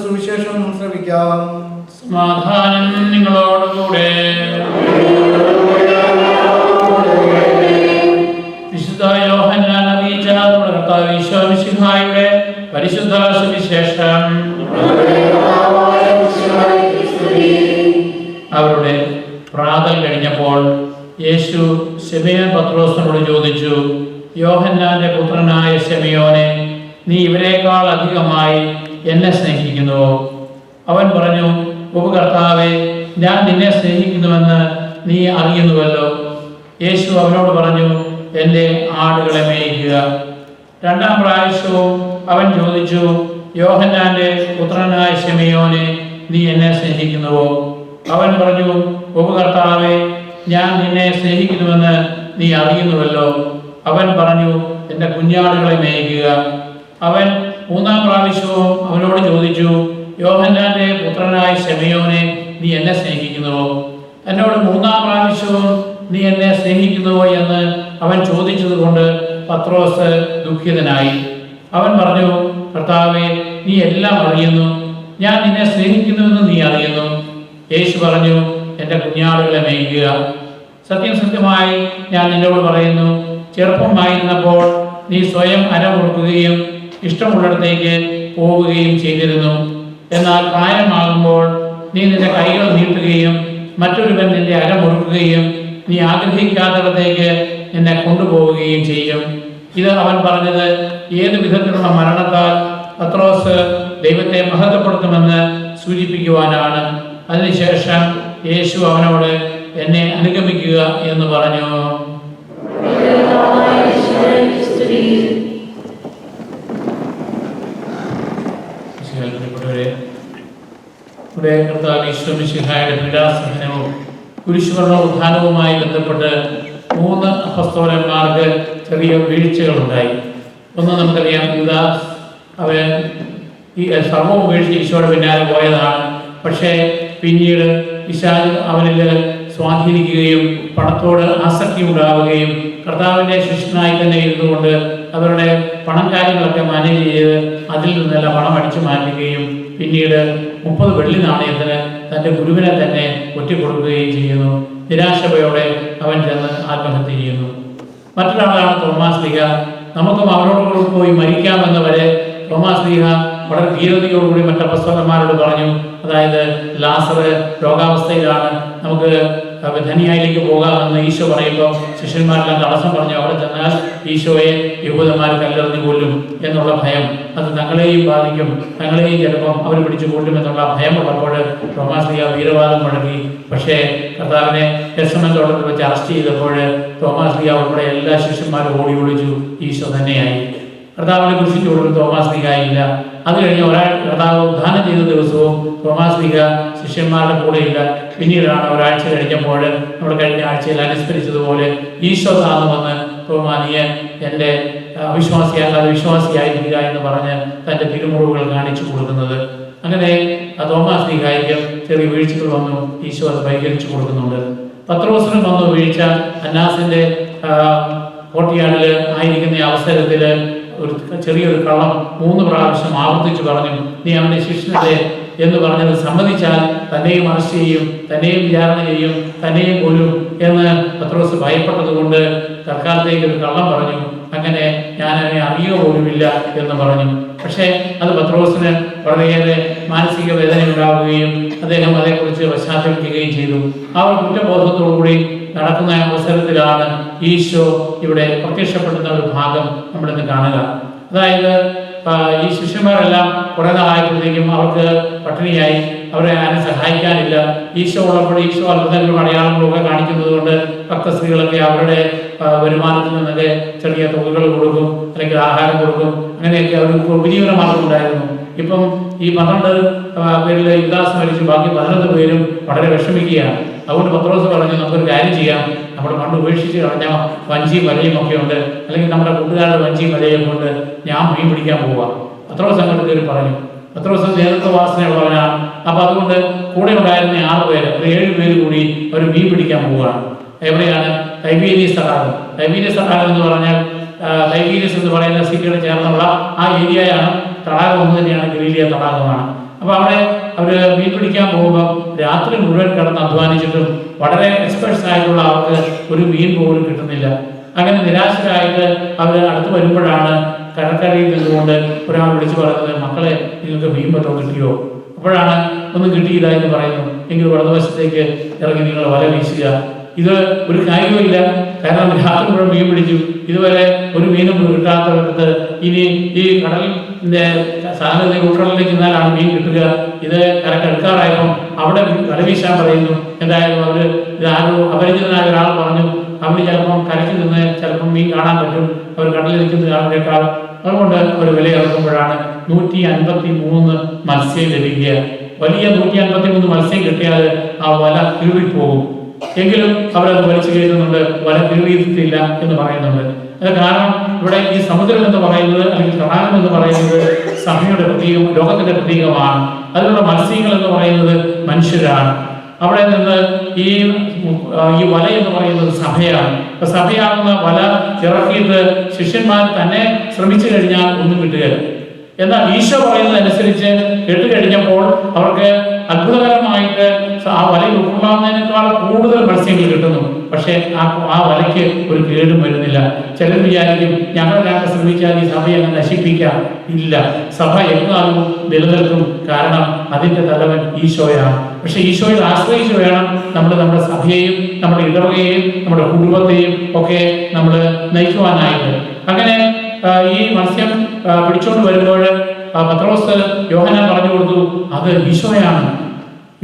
സുവിശേഷം ശ്രമിക്കാം. സമാധാനം നിങ്ങളോടുകൂടെ. വിശുദ്ധ യോഹന്നാൻ അറിയിച്ച കർത്താവ് ഈശോ മിശിഹായുടെ പരിശുദ്ധ സുവിശേഷം. അവരുടെ പ്രാതൽ കഴിഞ്ഞപ്പോൾ യേശു ശിമയോൻ പത്രോസിനോട് ചോദിച്ചു, യോഹന്നാന്റെ പുത്രനായ ശിമയോനെ, നീ ഇവരെക്കാൾ അധികമായി എന്നെ സ്നേഹിക്കുന്നുവോ? അവൻ പറഞ്ഞു, ഉപകർത്താവേ, ഞാൻ നിന്നെ സ്നേഹിക്കുന്നുവെന്ന് നീ അറിയുന്നുവല്ലോ. യേശു അവനോട് പറഞ്ഞു, എൻ്റെ ആടുകളെ മേയിക്കുക. രണ്ടാം പ്രാവശ്യവും അവൻ ചോദിച്ചു, യോഹന്നാന്റെ പുത്രനായ ശിമയോനെ, നീ എന്നെ സ്നേഹിക്കുന്നുവോ? അവൻ പറഞ്ഞു, ഉപകർത്താവേ, ഞാൻ നിന്നെ സ്നേഹിക്കുന്നുവെന്ന് നീ അറിയുന്നുവല്ലോ. അവൻ പറഞ്ഞു, എൻ്റെ കുഞ്ഞാടുകളെ മേയിക്കുക. അവൻ മൂന്നാം പ്രാവശ്യവും അവനോട് ചോദിച്ചു, യോഹന്നാന്റെ പുത്രനായ ശിമയോനെ, നീ എന്നെ സ്നേഹിക്കുന്നുവോ? എന്നോട് മൂന്നാം പ്രാവശ്യവും നീ എന്നെ സ്നേഹിക്കുന്നുവോ എന്ന് അവൻ ചോദിച്ചതുകൊണ്ട് പത്രോസ് ദുഃഖിതനായി. അവൻ പറഞ്ഞു, കർത്താവേ, നീ എല്ലാം അറിയുന്നു, ഞാൻ നിന്നെ സ്നേഹിക്കുന്നുവെന്ന് നീ അറിയുന്നു. യേശു പറഞ്ഞു, എൻ്റെ കുഞ്ഞാടുകളെ മേയ്ക്കുക. സത്യം സത്യമായി ഞാൻ നിന്നോട് പറയുന്നു, ചെറുപ്പമായിരുന്നപ്പോൾ നീ സ്വയം അരമുറുക്കുകയും ഇഷ്ടമുള്ളിടത്തേക്ക് പോവുകയും ചെയ്തിരുന്നു. എന്നാൽ പ്രായമാകുമ്പോൾ നീ നിന്റെ കൈകൾ നീട്ടുകയും മറ്റൊരുവൻ നിന്റെ അരമുറുക്കുകയും നീ ആഗ്രഹിക്കാത്തിടത്തേക്ക് നിന്നെ കൊണ്ടുപോവുകയും ചെയ്യും. ഇത് അവൻ പറഞ്ഞത് ഏത് വിധത്തിലുള്ള മരണത്താൽ പത്രോസ് ദൈവത്തെ മഹത്വപ്പെടുത്തുമെന്ന് സൂചിപ്പിക്കുവാനാണ്. അതിനുശേഷം യേശു അവനോട്, എന്നെ അനുഗമിക്കുക എന്ന് പറഞ്ഞു. ഈശോമിശിഹായുടെ പീഡാസഹനവും കുരിശുമരണ ഉത്ഥാനവുമായി ബന്ധപ്പെട്ട് 3 അപ്പസ്തോലന്മാർക്ക് ചെറിയ വീഴ്ചകളുണ്ടായി. ഒന്ന് നമുക്കറിയാം, യൂദാസ് അവൻ ഈ സർവ്വം ഉപേക്ഷിച്ച് ഈശോയുടെ പിന്നാലെ പോയതാണ്. പക്ഷേ പിന്നീട് പിശാച് അവനിൽ സ്വാധീനിക്കുകയും പണത്തോട് ആസക്തി ഉണ്ടാവുകയും കർത്താവിൻ്റെ ശിഷ്യനായി തന്നെ ഇരുന്നുകൊണ്ട് അവരുടെ പണം കാര്യങ്ങളൊക്കെ മാനേജ് ചെയ്ത് അതിൽ നിന്നെല്ലാം പണം അടിച്ചു മാറ്റുകയും പിന്നീട് 30 വെള്ളി നാണയത്തിന് തൻ്റെ ഗുരുവിനെ തന്നെ ഒറ്റിക്കൊടുക്കുകയും ചെയ്യുന്നു. നിരാശയോടെ അവൻ ചെന്ന് ആത്മഹത്യ ചെയ്യുന്നു. മറ്റൊരാളാണ് തോമാസ് ലീഹ. നമുക്കും അവരോടുകൂടി പോയി മരിക്കാമെന്ന് വരെ തോമാസ് ലീഹ വളരെ ധീരതയോടുകൂടി മറ്റപ്പസ്തലന്മാരോട് പറഞ്ഞു. അതായത് ലാസർ രോഗാവസ്ഥയിലാണ്, നമുക്ക് ബഥനിയയിലേക്ക് പോകാമെന്ന് ഈശോ പറയുമ്പോൾ ശിഷ്യന്മാരെല്ലാം തടസ്സം പറഞ്ഞു. അവിടെ ചെന്നാൽ ഈശോയെ യഹൂദന്മാർ കല്ലെറിഞ്ഞു കൊല്ലും എന്നുള്ള ഭയം, അത് തങ്ങളെയും ബാധിക്കും, തങ്ങളെയും ചിലപ്പം അവർ പിടിച്ചു കൊല്ലുമെന്നുള്ള ഭയമുള്ളപ്പോൾ തോമാസ് ലീഹ വീരവാദം മുഴങ്ങി. പക്ഷേ കർത്താവിനെ ഗെത്സമനത്തോട്ടത്തിൽ വെച്ച് അറസ്റ്റ് ചെയ്തപ്പോൾ തോമാസ് ലീഹ ഉൾപ്പെടെ എല്ലാ ശിഷ്യന്മാരും ഓടി ഒളിച്ചു. ഈശോ തന്നെയായി. കർത്താവിനെ കുറിച്ച് കൊടുക്കും തോമാസ് ലീഹ ഇല്ല. അത് കഴിഞ്ഞ് കർത്താവ് ഉദ്ധാനം ചെയ്ത ദിവസവും തോമാസ് ലീഹ ശിഷ്യന്മാരുടെ കൂടെയില്ല. പിന്നീടാണ് ഒരാഴ്ച കഴിഞ്ഞപ്പോൾ നമ്മൾ കഴിഞ്ഞ ആഴ്ചയിൽ അനുസ്മരിച്ചതുപോലെ ഈശോ താന്ന് വന്ന് തോമാനിയെ എൻ്റെ അവിശ്വാസിയാകാതെ വിശ്വാസിയായിരിക്കുക എന്ന് പറഞ്ഞ് തൻ്റെ തിരുമുറിവുകൾ കാണിച്ചു കൊടുക്കുന്നത്. അങ്ങനെ തോമാസ് ലീഹായ്ക്ക് ചെറിയ വീഴ്ചകൾ വന്നു. ഈശോ അത് പരിഹരിച്ചു കൊടുക്കുന്നുണ്ട്. പത്രോസിനും വന്നു വീഴ്ച. അന്നാസിൻ്റെ കോർട്ട്യാർഡിൽ ആയിരിക്കുന്ന അവസരത്തിൽ ചെറിയൊരു കള്ളം 3 പ്രാവശ്യം ആവർത്തിച്ചു പറഞ്ഞു, നീ അവൻ്റെ ശിഷ്യനല്ലേ എന്ന് പറഞ്ഞത് സമ്മതിച്ചാൽ തന്നെയും അറസ്റ്റ് ചെയ്യും, തന്നെയും വിചാരണ ചെയ്യും, തന്നെയും കൊല്ലും എന്ന് പത്രോസ് ഭയപ്പെട്ടതുകൊണ്ട് തൽക്കാലത്തേക്ക് ഒരു കള്ളം പറഞ്ഞു. അങ്ങനെ ഞാൻ അവനെ അറിയുക പോലുമില്ല എന്ന് പറഞ്ഞു. പക്ഷേ അത് പത്രോസിന് വളരെയേറെ മാനസിക വേദന ഉണ്ടാവുകയും അദ്ദേഹം അതേക്കുറിച്ച് പശ്ചാത്തലിക്കുകയും ചെയ്തു. ആ ഒരു കുറ്റബോധത്തോടുകൂടി നടക്കുന്ന അവസരത്തിലാണ് ഈശോ ഇവിടെ പ്രത്യക്ഷപ്പെടുന്ന ഒരു ഭാഗം നമ്മളിന്ന് കാണുക. അതായത് ഈ ശിഷ്യന്മാരെല്ലാം കുറേ നാളായപ്പോഴത്തേക്കും അവർക്ക് പട്ടിണിയായി, അവരെ ആരും സഹായിക്കാനില്ല. ഈശോ ഉള്ളപ്പോൾ ഈശോ അത്ഭുതങ്ങളും അടയാളങ്ങളും ഒക്കെ കാണിക്കുന്നത് കൊണ്ട് ഭക്തസ്ത്രീകളൊക്കെ അവരുടെ വരുമാനത്തിൽ നിന്നൊക്കെ ചെറിയ തുകകൾ കൊടുക്കും, അല്ലെങ്കിൽ ആഹാരം കൊടുക്കും. അങ്ങനെയൊക്കെ അവർക്ക് ഉപജീവന മാർഗം ഉണ്ടായിരുന്നു. ഇപ്പം ഈ 12 പേരിൽ യൂദാസ് മരിച്ചു, ബാക്കി 11 പേരും വളരെ വിഷമിക്കുകയാണ്. അതുകൊണ്ട് പത്രോസ് പറഞ്ഞു, നമുക്കൊരു കാര്യം ചെയ്യാം, നമ്മുടെ പണ്ട് ഉപേക്ഷിച്ച് കളഞ്ഞ വഞ്ചിയും വലയും ഒക്കെ ഉണ്ട്, അല്ലെങ്കിൽ നമ്മുടെ കൂട്ടുകാരുടെ വഞ്ചിയും വലയും കൊണ്ട് ഞാൻ മീൻ പിടിക്കാൻ പോവാം. പത്രോസ് അങ്ങോട്ട് കയറി പറഞ്ഞു. പത്രോസ് നേതൃത്വ വാസനയുള്ളവനാണ്. അപ്പോൾ അതുകൊണ്ട് കൂടെ ഉണ്ടായിരുന്ന 6 പേര്, 7 പേര് കൂടി അവർ മീൻ പിടിക്കാൻ പോവുകയാണ്. എവിടെയാണ്? തൈബീരിയസ് തടാകം. തൈബീരിയസ് തടാകം എന്ന് പറഞ്ഞാൽ തൈബീരിയസ് എന്ന് പറയുന്ന സിറ്റിയോട് ചേർന്നുള്ള ആ ഏരിയയാണ് തടാകം ഒന്ന് തന്നെയാണ്, ഗലീലിയ തടാകമാണ്. അപ്പോൾ അവിടെ അവർ മീൻ പിടിക്കാൻ പോകുമ്പോൾ രാത്രി മുഴുവൻ കിടന്ന് അധ്വാനിച്ചിട്ടും വളരെ എക്സ്പെർട്സ് ആയിട്ടുള്ള അവർക്ക് ഒരു മീൻ പോലും കിട്ടുന്നില്ല. അങ്ങനെ നിരാശരായിട്ട് അവർ അടുത്ത് വരുമ്പോഴാണ് കടക്കരയിൽ നിന്നുകൊണ്ട് ഒരാൾ വിളിച്ചു പറയുന്നത്, മക്കളെ നിങ്ങൾക്ക് മീൻ വല്ലതും കിട്ടിയോ? അപ്പോഴാണ് ഒന്നും കിട്ടിയില്ല എന്ന് പറയുന്നു. എങ്കിൽ വലതുവശത്തേക്ക് ഇറങ്ങി നിങ്ങൾ വല വീശുക. ഇത് ഒരു കാര്യവുമില്ല, കാരണം രാത്രി മുഴുവൻ മീൻ പിടിച്ചു, ഇതുവരെ ഒരു മീനും കിട്ടാത്തവർക്ക് ഇനി ഈ കടലിൻ്റെ സാധനത്തിൽ ഉൾക്കടലിലേക്ക് ചെന്നാലാണ് മീൻ കിട്ടുക. ഇത് കരക്കെടുക്കാറായപ്പം അവിടെ വല വീശാൻ പറയുന്നു. എന്തായാലും അവർ ഇതാരോ അപരിചിതനായ ഒരാൾ പറഞ്ഞു, അവർ ചിലപ്പം കരയ്ക്ക് നിന്ന് ചിലപ്പം മീൻ കാണാൻ പറ്റും, അവർ കടലിൽ നിൽക്കുന്ന ആളിനേക്കാൾ. അതുകൊണ്ട് അവർ വിലയിറക്കുമ്പോഴാണ് 153 മത്സ്യം ലഭിക്കുക. വലിയ 153 മത്സ്യം കിട്ടിയാൽ ആ വല കീറിപ്പോകും. എങ്കിലും അവരത് വലിച്ചു കയറ്റുന്നുണ്ട്, വല കീറിയിട്ടില്ല എന്ന് പറയുന്നുണ്ട്. അത് കാരണം ഇവിടെ ഈ സമുദ്രം എന്ന് പറയുന്നത്, അല്ലെങ്കിൽ തടാകം എന്ന് പറയുന്നത് സഭയുടെ പ്രതീകം, ലോകത്തിന്റെ പ്രതീകമാണ്. അതിലുള്ള മത്സ്യങ്ങൾ എന്ന് പറയുന്നത് മനുഷ്യരാണ്. അവിടെ നിന്ന് ഈ വല എന്ന് പറയുന്നത് സഭയാണ്. അപ്പൊ സഭയാകുന്ന വല ഇറക്കിയിട്ട് ശിഷ്യന്മാർ തന്നെ ശ്രമിച്ചു കഴിഞ്ഞാൽ ഒന്നും കിട്ടുകയില്ല. എന്നാൽ ഈശോ പറയുന്നതനുസരിച്ച് കേട്ടുകഴിഞ്ഞപ്പോൾ അവർക്ക് അത്ഭുതകരമായിട്ട് ആ വലയിൽ ഉൾക്കൊള്ളാവുന്നതിനേക്കാൾ കൂടുതൽ മത്സ്യങ്ങൾ കിട്ടുന്നു. പക്ഷേ ആ വലയ്ക്ക് ഒരു കേടും വരുന്നില്ല. ചിലർ വിചാരിക്കും ഞങ്ങളൊക്കെ ശ്രമിച്ചാൽ ഈ സഭയെ അങ്ങ് നശിപ്പിക്കാം. ഇല്ല, സഭ എക്കാലവും നിലനിൽക്കും. കാരണം അതിൻ്റെ തലവൻ ഈശോയാണ്. പക്ഷെ ഈശോയിൽ ആശ്രയിച്ച് വേണം നമ്മുടെ സഭയെയും നമ്മുടെ ഇടവകയെയും നമ്മുടെ കുടുംബത്തെയും ഒക്കെ നമ്മൾ നയിക്കുവാനായിട്ട്. അങ്ങനെ ഈ മത്സ്യം പിടിച്ചുകൊണ്ട് വരുമ്പോൾ പത്രോസ് യോഹന്നാൻ പറഞ്ഞു കൊടുത്തു, അത് ഈശോയാണ്.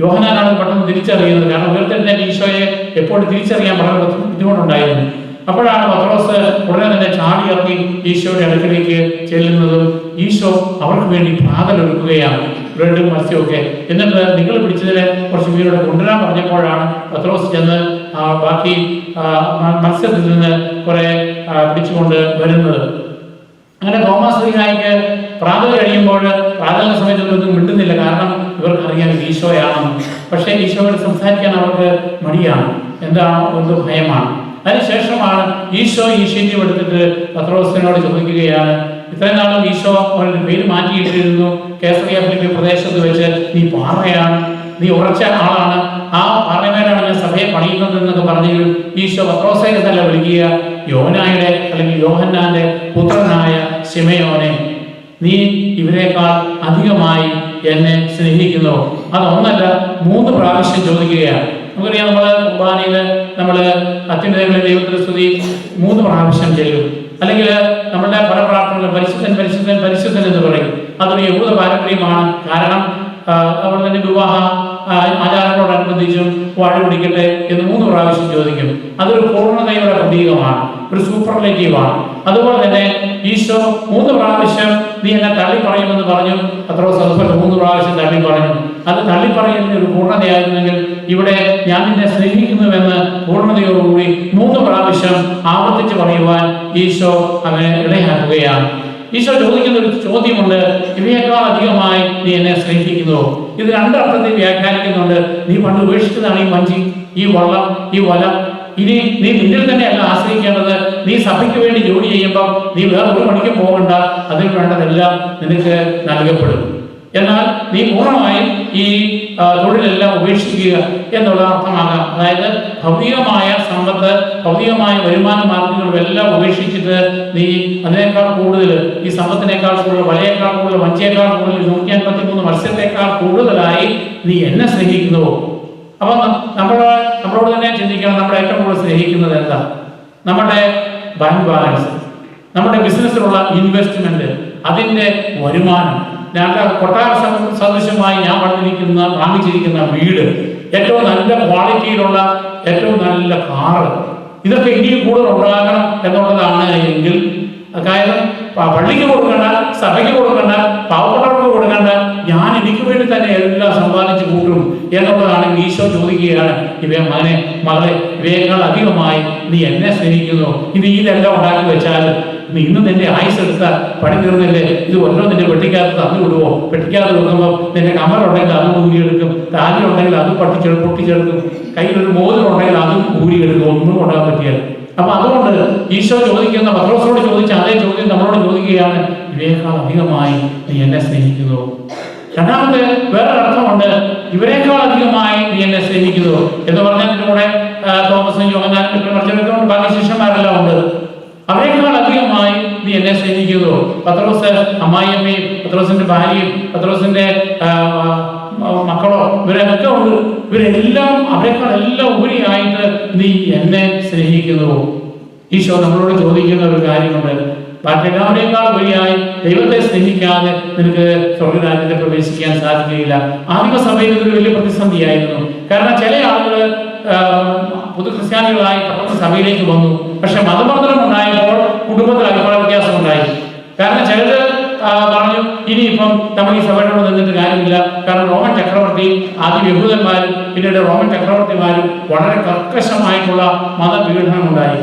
യോഹന്നാനാണ് പെട്ടെന്ന് തിരിച്ചറിയുന്നത്. കാരണം ഉയർത്തെഴുന്നേറ്റ ഈശോയെ എപ്പോഴും തിരിച്ചറിയാൻ വളരെ ബുദ്ധിമുട്ടുണ്ടായിരുന്നു. അപ്പോഴാണ് പത്രോസ് ഉടനെ തന്നെ ചാടി ഇറങ്ങി ഈശോയുടെ അടുക്കലേക്ക് ചെല്ലുന്നതും ഈശോ അവർക്ക് വേണ്ടി പ്രാതലൊരുക്കുകയാണ്, ബ്രെഡും മത്സ്യമൊക്കെ. എന്നിട്ട് നിങ്ങൾ പിടിച്ചതിന് കുറച്ച് മീനോടെ കൊണ്ടുവരാൻ പറഞ്ഞപ്പോഴാണ് പത്രോസ് ചെന്ന് ബാക്കി മത്സ്യത്തിൽ നിന്ന് കുറെ പിടിച്ചുകൊണ്ട് വരുന്നത്. അങ്ങനെ തോമസ് ശ്ലീഹായ്ക്ക് പ്രാതൽ കഴിയുമ്പോൾ പ്രാതലിന്റെ സമയത്തൊന്നും മിണ്ടുന്നില്ല. കാരണം ഇവർക്കറിയാം ഈശോയാണെന്ന്. പക്ഷേ ഈശോയോട് സംസാരിക്കാൻ അവർക്ക് മടിയാണ്, എന്താണോ എന്തോ ഭയമാണ്. അതിനുശേഷമാണ് ഈശോ ഇനിഷ്യേറ്റീവ് എടുത്തിട്ട് പത്രോസിനോട് ചോദിക്കുകയാണ്, ഇത്രയും നാളും ഈശോ അവരുടെ പേര് മാറ്റിയിട്ടിരുന്നു, കേസറിയ ഫിലിപ്പി പ്രദേശത്ത് വെച്ച് നീ പാറയാണ്, നീ ഉറച്ച ആളാണ്, ആ പാറമേലാണ് ഞാൻ സഭയെ പണിയുന്നത് എന്നൊക്കെ പറഞ്ഞെങ്കിലും ഈശോ പത്രോസെ എന്നല്ല വിളിക്കുക, യോനായുടെ അല്ലെങ്കിൽ യോഹന്നാന്റെ പുത്രനായ ശിമയോനെ, നീ ഇവരെക്കാൾ അധികമായി എന്നെ സ്നേഹിക്കുന്നു. അതൊന്നല്ല, 3 പ്രാവശ്യം ചോദിക്കുകയാണ്. നമുക്കറിയാം, നമ്മള് കുർബാനയില് നമ്മള് അത്യുന്നതങ്ങളിൽ ദൈവത്തിന്റെ സ്തുതി 3 പ്രാവശ്യം ചെല്ലും. അല്ലെങ്കിൽ നമ്മളുടെ പല പ്രാർത്ഥനകളും പരിശുദ്ധൻ പരിശുദ്ധൻ പരിശുദ്ധൻ എന്ന് പറയും. അതൊരു യഹൂദ പാരമ്പര്യമാണ്. കാരണം അവിടെ തന്നെ വിവാഹ ആചാരങ്ങളോടനുബന്ധിച്ചും വാഴ പിടിക്കട്ടെ എന്ന് 3 പ്രാവശ്യം ചോദിക്കും. അതൊരു പൂർണ്ണതയുടെ പ്രതീകമാണ്, ഒരു സൂപ്പർലേറ്റീവാണ്. അതുപോലെ തന്നെ ഈശോ 3 പ്രാവശ്യം നീ എന്നെ തള്ളി പറയുമെന്ന് പറഞ്ഞു. പത്രോസ് അതുപോലെ 3 പ്രാവശ്യം തള്ളി പറഞ്ഞു. അത് തള്ളിപ്പറയുന്ന ഒരു പൂർണ്ണതയായിരുന്നെങ്കിൽ ഇവിടെ ഞാൻ നിന്നെ സ്നേഹിക്കുന്നുവെന്ന് പൂർണ്ണതയോടുകൂടി 3 പ്രാവശ്യം ആവർത്തിച്ച് പറയുവാൻ ഈശോ അവനെ ഇടയാക്കുകയാണ്. ഈശോ ചോദിക്കുന്ന ഒരു ചോദ്യമുണ്ട്, ഇവയേക്കാൾ അധികമായി നീ എന്നെ സ്നേഹിക്കുന്നുവോ? ഇത് 2 അർത്ഥത്തിൽ വ്യാഖ്യാനിക്കുന്നുണ്ട്. നീ പണ്ട് ഉപേക്ഷിച്ചതാണ് ഈ വഞ്ചി, ഈ വള്ളം, ഈ വല. ഇനി നീ നിന്നിൽ തന്നെയല്ല ആശ്രയിക്കേണ്ടത്. നീ സഭയ്ക്ക് വേണ്ടി ജോലി ചെയ്യുമ്പോൾ നീ വേറെ ഒരു പണിക്കും പോകണ്ട, അതിൽ വേണ്ടതെല്ലാം നിനക്ക് നൽകപ്പെടും. എന്നാൽ നീ പൂർണ്ണമായും ഈ തൊഴിലെല്ലാം ഉപേക്ഷിക്കുക എന്നുള്ള അർത്ഥമാകാം. അതായത് ഭൗതികമായ സമ്പത്ത്, ഭൗതികമായ വരുമാന മാർഗങ്ങളും എല്ലാം ഉപേക്ഷിച്ചിട്ട് നീ അതിനേക്കാൾ കൂടുതൽ, ഈ സമ്പത്തിനേക്കാൾ കൂടുതൽ, വലയേക്കാൾ കൂടുതൽ, വഞ്ചിയേക്കാൾ കൂടുതൽ, 153 മത്സ്യത്തെക്കാൾ കൂടുതലായി നീ എന്നെ സ്നേഹിക്കുന്നുവോ? അപ്പം നമ്മളോട് തന്നെ ചിന്തിക്കണം, നമ്മുടെ ഏറ്റവും കൂടുതൽ സ്നേഹിക്കുന്നത് എന്താ? നമ്മുടെ ബാങ്ക് ബാലൻസ്, നമ്മുടെ ബിസിനസ്സിലുള്ള ഇൻവെസ്റ്റ്മെന്റ്, അതിൻ്റെ വരുമാനം, കൊട്ടാര സദൃശമായി ഞാൻ വാങ്ങിച്ചിരിക്കുന്ന വീട്, ഏറ്റവും നല്ല ക്വാളിറ്റിയിലുള്ള ഏറ്റവും നല്ല കാറ്, ഇതൊക്കെ ഇനിയും കൂടുതൽ ഉണ്ടാകണം എന്നുള്ളതാണ്. എങ്കിൽ അതായത് പള്ളിക്ക് കൊടുക്കണ്ട, സഭയ്ക്ക് കൊടുക്കണ്ട, പാവപ്പെട്ടവർക്ക് കൊടുക്കണ്ട, ഞാൻ എനിക്ക് വേണ്ടി തന്നെ എല്ലാം സമ്പാദിച്ചു കൂട്ടും എന്നുള്ളതാണ് ഈശോ ചോദിക്കുകയാണ്. മകനെ, മകളെ, ഇവയേക്കാൾ അധികമായി നീ എന്നെ സ്നേഹിക്കുന്നു. ഇതെല്ലാം ഉണ്ടാക്കി വെച്ചാൽ നീ ഇന്ന് നിന്റെ ആയുസ് എടുത്താൽ പണി തീർന്നില്ലേ? ഇത് ഒന്നോ നിന്റെ വെട്ടിക്കകത്ത് തന്നു വിടുവോ? വെട്ടിക്കാതെ വെക്കുമ്പോൾ നിന്റെ കമറുണ്ടെങ്കിൽ അത് ഊരിയെടുക്കും, താലി ഉണ്ടെങ്കിൽ അത് പൊട്ടിച്ചെടുക്കും, കയ്യിലൊരു മോതിരം ഉണ്ടെങ്കിൽ അതും ഊരിയെടുക്കും. ഒന്നും ഉണ്ടാകാൻ പറ്റിയാൽ അപ്പൊ അതുകൊണ്ട് ഈശോ ചോദിക്കുന്ന പത്രോസിനോട് ചോദിച്ച അതേ ചോദ്യം നമ്മളോട് ചോദിക്കുകയാണ്, ഇവയേക്കാൾ അധികമായി നീ എന്നെ സ്നേഹിക്കുന്നു. രണ്ടാമത്തെ വേറൊരു അർത്ഥമുണ്ട്, ഇവരെക്കാൾ അധികമായി നീ എന്നെ സ്നേഹിക്കുന്നു എന്ന് പറഞ്ഞാൽ ഇതിന്റെ കൂടെ തോമസും യോഹന്നാനും ബാക്കി ശിഷ്യന്മാരെല്ലാം ഉണ്ട്. അവരെക്കാൾ അധികമായി നീ എന്നെ സ്നേഹിക്കുന്നു. പത്രോസ് അമ്മായിയമ്മയും പത്രോസിന്റെ ഭാര്യയും പത്രോസിന്റെ മക്കളോ ഇവരൊക്കെ ഉണ്ട്. ഇവരെല്ലാം അവരെക്കാൾ എല്ലാം ഉപരിയായിട്ട് നീ എന്നെ സ്നേഹിക്കുന്നു. ഈശോ നമ്മളോട് ചോദിക്കുന്ന ഒരു കാര്യമുണ്ട്, മറ്റെല്ലാവരേക്കാൾ ഉപരിയായി ദൈവത്തെ സ്നേഹിക്കാതെ നിനക്ക് സ്വർഗ്ഗരാജ്യത്തിൽ പ്രവേശിക്കാൻ സാധിക്കുകയില്ല. ആദിമസഭയിൽ ഇതൊരു വലിയ പ്രതിസന്ധിയായിരുന്നു. കാരണം ചില ആളുകൾ പുതു ക്രിസ്ത്യാനികളായി പെട്ടെന്ന് സഭയിലേക്ക് വന്നു. പക്ഷെ മതബന്ധനം ഉണ്ടായപ്പോൾ കുടുംബത്തിൽ അഭിപ്രായ വ്യത്യാസം ഉണ്ടായി. കാരണം ചിലര് പറഞ്ഞു, ഇനിയിപ്പം നമ്മൾ ഈ സഭയോട് നിന്നിട്ട് കാര്യമില്ല. കാരണം റോമൻ ചക്രവർത്തി, ആദ്യം യഹൂദന്മാരും പിന്നീട് റോമൻ ചക്രവർത്തിമാരും വളരെ കർക്കശമായിട്ടുള്ള മതപീഡനം ഉണ്ടായി.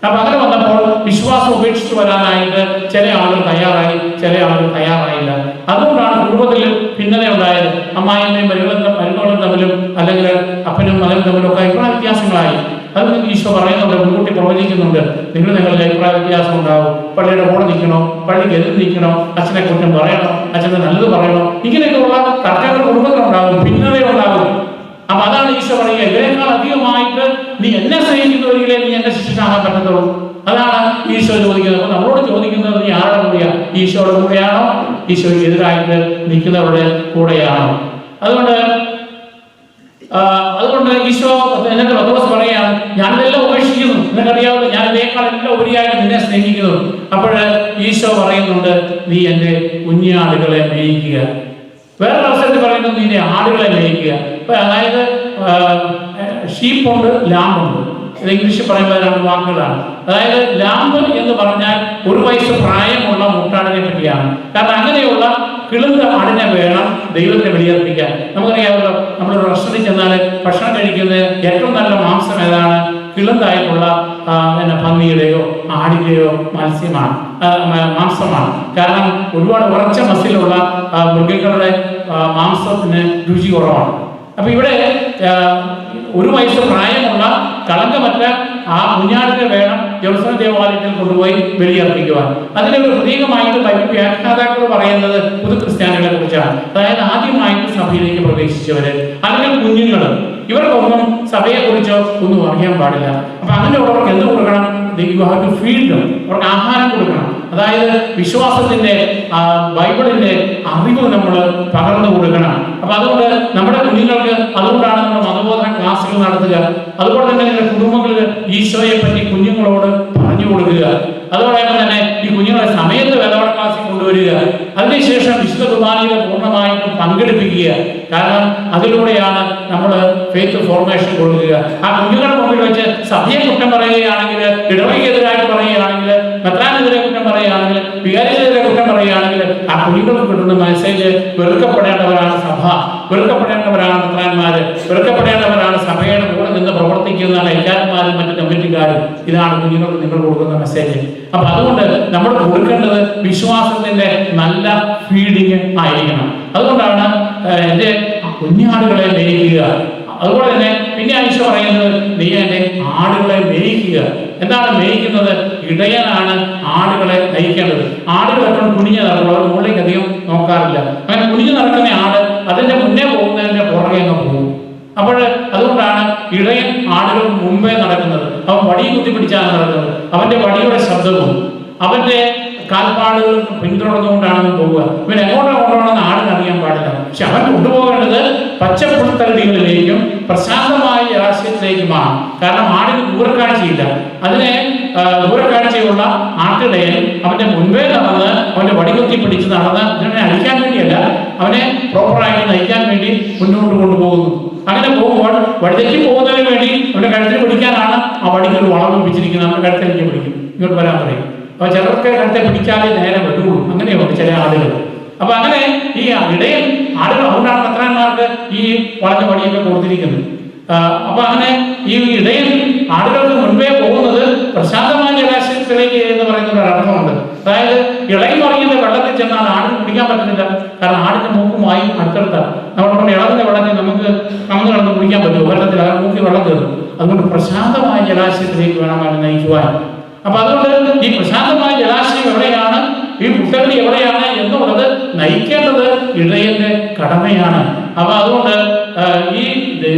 അപ്പൊ അങ്ങനെ വന്നപ്പോൾ വിശ്വാസം ഉപേക്ഷിച്ചു വരാനായിട്ട് ചില ആളുകൾ തയ്യാറായി, ചില ആളുകൾ തയ്യാറായില്ല. അതുകൊണ്ടാണ് കുടുംബത്തിൽ ഭിന്നത ഉണ്ടായത്. അമ്മായിയമ്മയും മരുമകളും തമ്മിലും അല്ലെങ്കിൽ അപ്പനും മകനും തമ്മിലും ഒക്കെ അഭിപ്രായ വ്യത്യാസങ്ങളായി. അത് ഈശോ പറയുന്നുണ്ട്, മുൻകൂട്ടി പ്രവചിക്കുന്നുണ്ട്, നിങ്ങളുടെ അഭിപ്രായ വ്യത്യാസം ഉണ്ടാവും. പള്ളിയുടെ കൂടെ നിൽക്കണോ, പള്ളിക്ക് എതിർ നിൽക്കണോ, അച്ഛനെ കുറ്റം പറയണോ, അച്ഛനെ നല്ലത് പറയണോ, ഇങ്ങനെയൊക്കെയുള്ള തർക്കങ്ങൾ കുടുംബത്തിലുണ്ടാകും, ഭിന്നതയുണ്ടാകും. അപ്പൊ അതാണ് ഈശോ പറയുക, ഇവരെക്കാൾ അധികമായിട്ട് നീ എന്നെ സ്നേഹിക്കുന്നവരിലെ നീ എന്നെ ശിക്ഷിച്ചാകാൻ പറ്റത്തുള്ളൂ. അതാണ് ഈശോ ചോദിക്കുന്നത്. അപ്പൊ നമ്മളോട് ചോദിക്കുന്നത്, നീ ആരുടെ കൂടെയാ? ഈശോയുടെ കൂടെയാണോ, ഈശോയ്ക്ക് എതിരായിട്ട് നിൽക്കുന്നവരുടെ കൂടെയാണോ? അതുകൊണ്ട് ഈശോ എന്നിട്ട് പത്രോസ് പറയുകയാണ്, ഞാനിതെല്ലാം ഉപേക്ഷിക്കുന്നു, നിനക്കറിയാവുന്ന ഞാൻ ഇതിനേക്കാൾ എല്ലാം ഉപരിയായിട്ട് നിന്നെ സ്നേഹിക്കുന്നു. അപ്പോൾ ഈശോ പറയുന്നുണ്ട്, നീ എൻ്റെ കുഞ്ഞാടുകളെ മേയിക്കുക. വേറൊരു അവസരത്തിൽ പറയുന്നത്, നിന്റെ ആടുകളെ മേയിക്കുക. അതായത് ഷീപ്പുണ്ട്, ലാമ്പുണ്ട്. ഇത് ഇംഗ്ലീഷിൽ പറയുമ്പോൾ രണ്ട് വാക്കുകളാണ്. അതായത് ലാമ്പ് എന്ന് പറഞ്ഞാൽ 1 വയസ്സ് പ്രായമുള്ള മുട്ടാടിനെ പറ്റിയാണ്. കാരണം അങ്ങനെയുള്ള കിളുന്ന ആടിനെ വേണം ദൈവത്തെ ബലിയർപ്പിക്കാൻ. നമുക്കറിയാമല്ലോ, നമ്മളൊരു റെസ്റ്റോറൻറ്റിൽ ചെന്നാൽ ഭക്ഷണം കഴിക്കുന്നത് ഏറ്റവും നല്ല മാംസം ഏതാണ്? കിളുന്നതായിട്ടുള്ള പന്നിയുടെയോ ആടിന്റെയോ മാംസമാണ്. കാരണം ഒരുപാട് ഉറച്ച മസിലുള്ള മൃഗങ്ങളുടെ മാംസത്തിന് രുചി കുറവാണ്. അപ്പൊ ഇവിടെ 1 വയസ്സ് പ്രായമുള്ള കളങ്കമറ്റ ആ കുഞ്ഞാടിനെ വേണം ജെറുസലേം ദേവാലയത്തിൽ കൊണ്ടുപോയി ബലിയർപ്പിക്കുവാൻ. അതിനൊരു പ്രതീകമായിട്ട് ബൈബിൾ വ്യാഖ്യാതാക്കൾ പറയുന്നത് പുതു ക്രിസ്ത്യാനികളെ കുറിച്ചാണ്. അതായത് ആദ്യമായിട്ട് സഭയിലേക്ക് പ്രവേശിച്ചവര് അല്ലെങ്കിൽ കുഞ്ഞുങ്ങൾ, ഇവർക്കൊന്നും സഭയെ കുറിച്ചോ ഒന്നും അറിയാൻ പാടില്ല. അപ്പൊ അങ്ങനെയുള്ളവർക്ക് എന്ത് കൊടുക്കണം? ഫീഡ്, അവർക്ക് ആഹാരം കൊടുക്കണം. അതായത് വിശ്വാസത്തിന്റെ ബൈബിളിന്റെ അറിവ് നമ്മൾ പകർന്നു കൊടുക്കണം. അപ്പൊ അതുകൊണ്ട് നമ്മുടെ കുഞ്ഞുങ്ങൾക്ക്, അതുകൊണ്ടാണ് നമ്മൾ മതബോധന ക്ലാസുകൾ നടത്തുക. അതുപോലെ തന്നെ നിങ്ങളുടെ കുടുംബങ്ങളിൽ ഈശോയെ പറ്റി കുഞ്ഞുങ്ങളോട് പറഞ്ഞു കൊടുക്കുക. അതോടൊപ്പം തന്നെ ഈ കുഞ്ഞുങ്ങളെ സമയത്ത് വേദപാഠ ക്ലാസ്സിൽ കൊണ്ടുവരിക. അതിനുശേഷം വിശുദ്ധ കുർബാനയിൽ പൂർണ്ണമായിട്ടും പങ്കെടുപ്പിക്കുക. കാരണം അതിലൂടെയാണ് നമ്മൾ ഫെയ്ത്ത് ഫോർമേഷൻ കൊടുക്കുക. ആ കുഞ്ഞുങ്ങളുടെ മുമ്പിൽ വെച്ച് സഭയെ കുറ്റം പറയുകയാണെങ്കിൽ, ഇടവകയ്ക്കെതിരായിട്ട് പറയുകയാണെങ്കിൽ, മെത്രാനെതിരെ കുറ്റം പറയുകയാണെങ്കിൽ, വികാരിക്കെതിരെ കുറ്റം പറയുകയാണെങ്കിൽ, ആ കുഞ്ഞുങ്ങൾക്ക് കിട്ടുന്ന മെസ്സേജ് വെറുക്കപ്പെടേണ്ടവരാണ് സഭ, വെറുക്കപ്പെടേണ്ടവരാണ് മെത്രാന്മാര്, വെറുക്കപ്പെടേണ്ടവരാണ് സഭയുടെ കൂടെ നിന്ന് പ്രവർത്തിക്കുന്ന ലൈക്കാരന്മാരും മറ്റു കമ്മിറ്റിക്കാരും. ഇതാണ് കുഞ്ഞുങ്ങൾക്ക് നിങ്ങൾ കൊടുക്കുന്ന മെസ്സേജ്. അപ്പൊ അതുകൊണ്ട് നമ്മൾ കൊടുക്കേണ്ടത് വിശ്വാസത്തിന്റെ നല്ല ഫീഡിങ് ആയിരിക്കണം. അതുകൊണ്ടാണ് എൻ്റെ കുഞ്ഞാടുകളെ മേയിക്കുക. അതുപോലെ തന്നെ പിന്നെ ഈശോ പറയുന്നത്, നീ എൻ്റെ ആടുകളെ മേയിക്കുക. എന്താണ് മേയിക്കുന്നത്? ഇടയനാണ് ആടുകളെ നയിക്കേണ്ടത്. ആടുകൾ എപ്പോഴും കുനിഞ്ഞു നടക്കുള്ളൂ, അവർ മുകളിലേക്ക് അധികം നോക്കാറില്ല. അങ്ങനെ കുനിഞ്ഞു നടക്കുന്ന ആട് അതിന്റെ മുന്നേ പോകുന്നതിന്റെ പുറകെ അങ്ങ് പോകും. അപ്പോൾ അതുകൊണ്ടാണ് ഇടയൻ ആടുകൾ മുമ്പേ നടക്കുന്നത്. അവൻ വടി കുത്തിപ്പിടിച്ചാണ് നടക്കുന്നത്. അവന്റെ വടിയുടെ ശബ്ദവും അവന്റെ കാൽപ്പാടുകൾ പിന്തുടർന്നുകൊണ്ടാണ് പോവുക. ഇവൻ എങ്ങോട്ടാണ് കൊണ്ടുപോകണമെന്ന് ആടിന് അറിയാൻ പാടില്ല. പക്ഷെ അവൻ കൊണ്ടുപോകേണ്ടത് പച്ചപ്പുൽത്തരടികളിലേക്കും പ്രശാന്തമായ ജലാശയത്തിലേക്കുമാണ്. കാരണം ആടിന് ദൂരക്കാഴ്ചയില്ല. അതിനെ ദൂരക്കാഴ്ചയുള്ള ആട്ടിടയൻ അവന്റെ മുൻപേ നടന്ന് അവന്റെ വടികുത്തി പിടിച്ച് നടന്ന് ഇതിനെ അടിക്കാൻ വേണ്ടിയല്ല, അവനെ പ്രോപ്പറായിട്ട് നയിക്കാൻ വേണ്ടി മുന്നോട്ട് കൊണ്ടുപോകുന്നു. അങ്ങനെ പോകുമ്പോൾ വഴിതെറ്റി പോകുന്നതിന് വേണ്ടി അവന്റെ കഴുത്തിൽ പിടിക്കാനാണ് ആ വടിക്ക് ഒരു വളം വെച്ചിരിക്കുന്നത്. അവന്റെ കഴുത്തിലേക്ക് പിടിക്കും, ഇങ്ങോട്ട് വരാൻ പറയും. അപ്പൊ ചിലർക്ക് കഴുത്തെ പിടിച്ചാലേ നേരെ വരുള്ളൂ. അങ്ങനെയുണ്ട് ചില ആളുകൾ. അപ്പൊ അങ്ങനെ ഈ ഇടയൻ ആടുകൾ, അതുകൊണ്ടാണ് മെത്രാന്മാർക്ക് ഈ വളഞ്ഞ വടിയൊക്കെ കൊടുത്തിരിക്കുന്നത്. അപ്പൊ അങ്ങനെ ഈ ഇടയൻ ആടുകൾക്ക് മുൻപേ പോകുന്നത് പ്രശാന്തമായ ജലാശയത്തിലേക്ക് എന്ന് പറയുന്ന ഒരു അർത്ഥമുണ്ട്. അതായത് ഇളകി മറിയുന്ന വെള്ളത്തിൽ ചെന്നാൽ ആടിന് കുടിക്കാൻ പറ്റുന്നില്ല. കാരണം ആടിന്റെ മൂക്കുമായി അടുത്തടുത്താണ്. നമ്മൾ ഇളകുന്ന വെള്ളത്തിൽ നമുക്ക് കടന്ന് കുടിക്കാൻ പറ്റുമോ? വെള്ളത്തിൽ മൂക്കി വെള്ളം കയറും. അതുകൊണ്ട് പ്രശാന്തമായ ജലാശയത്തിലേക്ക് വേണം അവനെ നയിക്കുവാൻ. അപ്പൊ അതുകൊണ്ട് ഈ പ്രശാന്തമായ ജലാശയം എവിടെയാണ്, ഈ പുട്ടകളി എവിടെയാണ് എന്നുള്ളത് നയിക്കേണ്ടത് ഇടയന്റെ കടമയാണ്. അപ്പൊ അതുകൊണ്ട് ഈ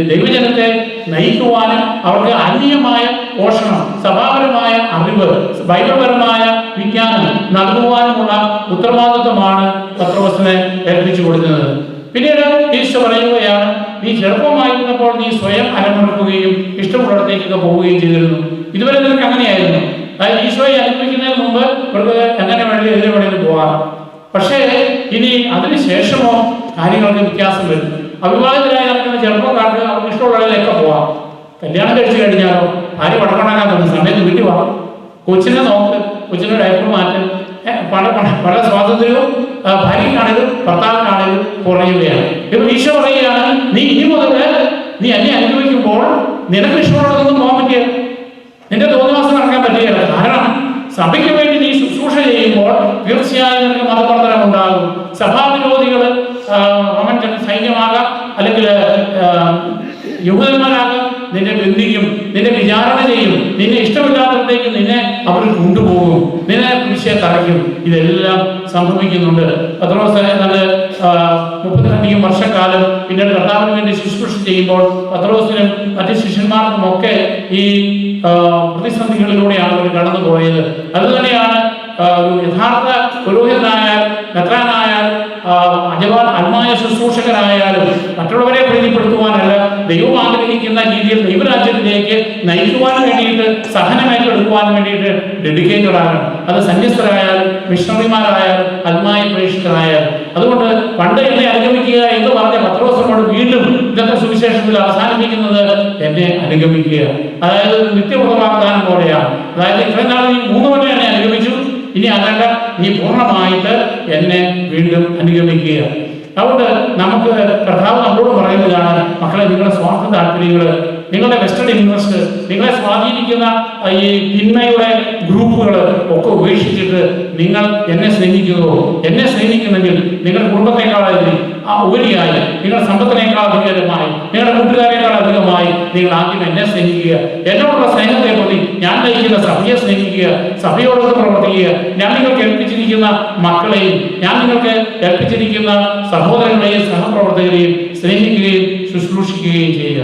ദൈവജനത്തെ നയിക്കുവാനും അവർക്ക് ആത്മീയമായ പോഷണം, സഭാപരമായ അറിവ്, ബൈബിൾപരമായ വിജ്ഞാനം നൽകുവാനുമുള്ള ഉത്തരവാദിത്വമാണ് പത്രോസിനെ ഏൽപ്പിച്ചു കൊടുക്കുന്നത്. പിന്നീട് ഈശോ പറയുകയാണ്, നീ ചെറുപ്പമായിരുന്നപ്പോൾ നീ സ്വയം അലമുറക്കുകയും ഇഷ്ടമുള്ളിടത്തേക്കൊക്കെ പോവുകയും ചെയ്തിരുന്നു. ഇതുവരെ നിനക്ക് അങ്ങനെയായിരുന്നു. അതായത് ഈശോയെ അനുഭവിക്കുന്നതിന് മുമ്പ് ഇവർക്ക് എങ്ങനെ വേണ്ടി എതിരെ വേണമെങ്കിൽ പോകാം. പക്ഷേ ഇനി അതിനുശേഷമോ കാര്യങ്ങൾക്ക് വ്യത്യാസം വരും. അവിവാഹിതരായി നടക്കുന്ന ചെറുപ്പക്കാർക്ക് അവർക്ക് ഇഷ്ടമുള്ളതിലൊക്കെ പോവാം. കല്യാണം കഴിച്ചു കഴിഞ്ഞാലോ ഭാര്യ വടക്കണക്കാൻ തോന്നുന്ന സമയത്ത് വീട്ടിൽ പോകാം. കൊച്ചിനെ നോക്ക്, കൊച്ചിനെ ഡയപ്പർ മാറ്റും, പല സ്വാതന്ത്ര്യവും ഭാര്യയ്ക്കാണെങ്കിലും ഭർത്താവിനാണെങ്കിലും കുറയുകയാണ്. ഇപ്പൊ ഈശോ പറയുകയാണ്, നീ ഇനി മുതൽ നീ എന്നെ അനുഭവിക്കുമ്പോൾ നിനക്ക് ഇഷ്ടമുള്ളതൊന്നും പോകാൻ പറ്റിയ, നിന്റെ തോന്നിവാസം നടക്കാൻ പറ്റുകയില്ല. കാരണം സഭയ്ക്ക് വേണ്ടി നീ ശുശ്രൂഷ ചെയ്യുമ്പോൾ തീർച്ചയായും നിനക്ക് മതപ്രവർത്തനം ഉണ്ടാകും. സഭാവിരോധികൾ റോമൻ സൈന്യമാകാം, അല്ലെങ്കിൽ യഹൂദന്മാരാകാം, നിന്നെ ബന്ധിക്കും, നിന്നെ വിചാരണ ചെയ്യും, നിന്നെ ഇഷ്ടമില്ലാത്തടത്തേക്ക് നിന്നെ അവർ കൊണ്ടുപോകും, നിന്നെ കുരിശിയെ തറയ്ക്കും. ഇതെല്ലാം സംഭവിക്കുന്നുണ്ട്. പത്രോസ് 32 വർഷക്കാലം പിന്നീട് കർത്താവിന് വേണ്ടി ശുശ്രൂഷ ചെയ്യുമ്പോൾ പത്രോസിനും മറ്റ് ശിഷ്യന്മാർക്കും ഒക്കെ ഈ പ്രതിസന്ധികളിലൂടെയാണ് അവർ കടന്നു പോയത്. അതുതന്നെയാണ് യഥാർത്ഥ പുരോഹിതനായാൽ, മെത്രാനായാൽ, ആത്മായ ശുശ്രൂഷകനായാലും മറ്റുള്ളവരെ പ്രീതിപ്പെടുത്തുവാനല്ല, ദൈവം ആഗ്രഹിക്കുന്ന രീതിയിൽ ദൈവരാജ്യത്തിലേക്ക് നയിക്കുവാൻ വേണ്ടിയിട്ട്, സഹനം ഏറ്റെടുക്കുവാൻ വേണ്ടിയിട്ട് ഡെഡിക്കേറ്റഡ് ആകണം. അത് സന്യസ്തരായാലും മിഷണറിമാരായാലും ആത്മായ പ്രേക്ഷിതരായാലും. അതുകൊണ്ട് പണ്ട് എന്നെ അനുഗമിക്കുക എന്ന് പറഞ്ഞ പത്രോസിനോട് വീണ്ടും ഇന്നത്തെ സുവിശേഷത്തിൽ അവസാനിപ്പിക്കുന്നത് എന്നെ അനുഗമിക്കുക. അതായത് നിത്യപ്രവാഗ്ദാനം പോലെയാണ്. അതായത് ഇത്രയും നാൾ നീ 3 കൊല്ലം എന്നെ അനുഗമിച്ചു, ഇനി അതല്ല, നീ പൂർണ്ണമായിട്ട് എന്നെ വീണ്ടും അനുഗമിക്കുക. അതുകൊണ്ട് നമുക്ക് കർത്താവ് നമ്മളോട് പറയുന്നതാണ്, മക്കളെ, നിങ്ങളുടെ സ്വാർത്ഥ താല്പര്യങ്ങൾ, നിങ്ങളുടെ വെസ്റ്റേൺ ഇൻട്രസ്റ്റ്, നിങ്ങളെ സ്വാധീനിക്കുന്ന ഈ തിന്മയുടെ ഗ്രൂപ്പുകൾ ഒക്കെ ഉപേക്ഷിച്ചിട്ട് നിങ്ങൾ എന്നെ സ്നേഹിക്കുമോ? എന്നെ സ്നേഹിക്കുന്നെങ്കിൽ നിങ്ങളുടെ കുടുംബത്തെക്കാളായി ഉപരിയായി, നിങ്ങളുടെ സമ്പത്തിനേക്കാൾ അധികമായി, നിങ്ങളുടെ കൂട്ടുകാരേക്കാൾ അധികമായി നിങ്ങൾ ആദ്യം എന്നെ സ്നേഹിക്കുക. എന്നോടുള്ള സ്നേഹത്തെ പ്രതി ഞാൻ നയിക്കുന്ന സഭയെ സ്നേഹിക്കുക, സഭയോടൊത്ത് പ്രവർത്തിക്കുക. ഞാൻ നിങ്ങൾക്ക് ഏൽപ്പിച്ചിരിക്കുന്ന മക്കളെയും ഞാൻ നിങ്ങൾക്ക് ഏൽപ്പിച്ചിരിക്കുന്ന സഹോദരങ്ങളെയും സഹപ്രവർത്തകരെയും സ്നേഹിക്കുകയും ശുശ്രൂഷിക്കുകയും ചെയ്യുക.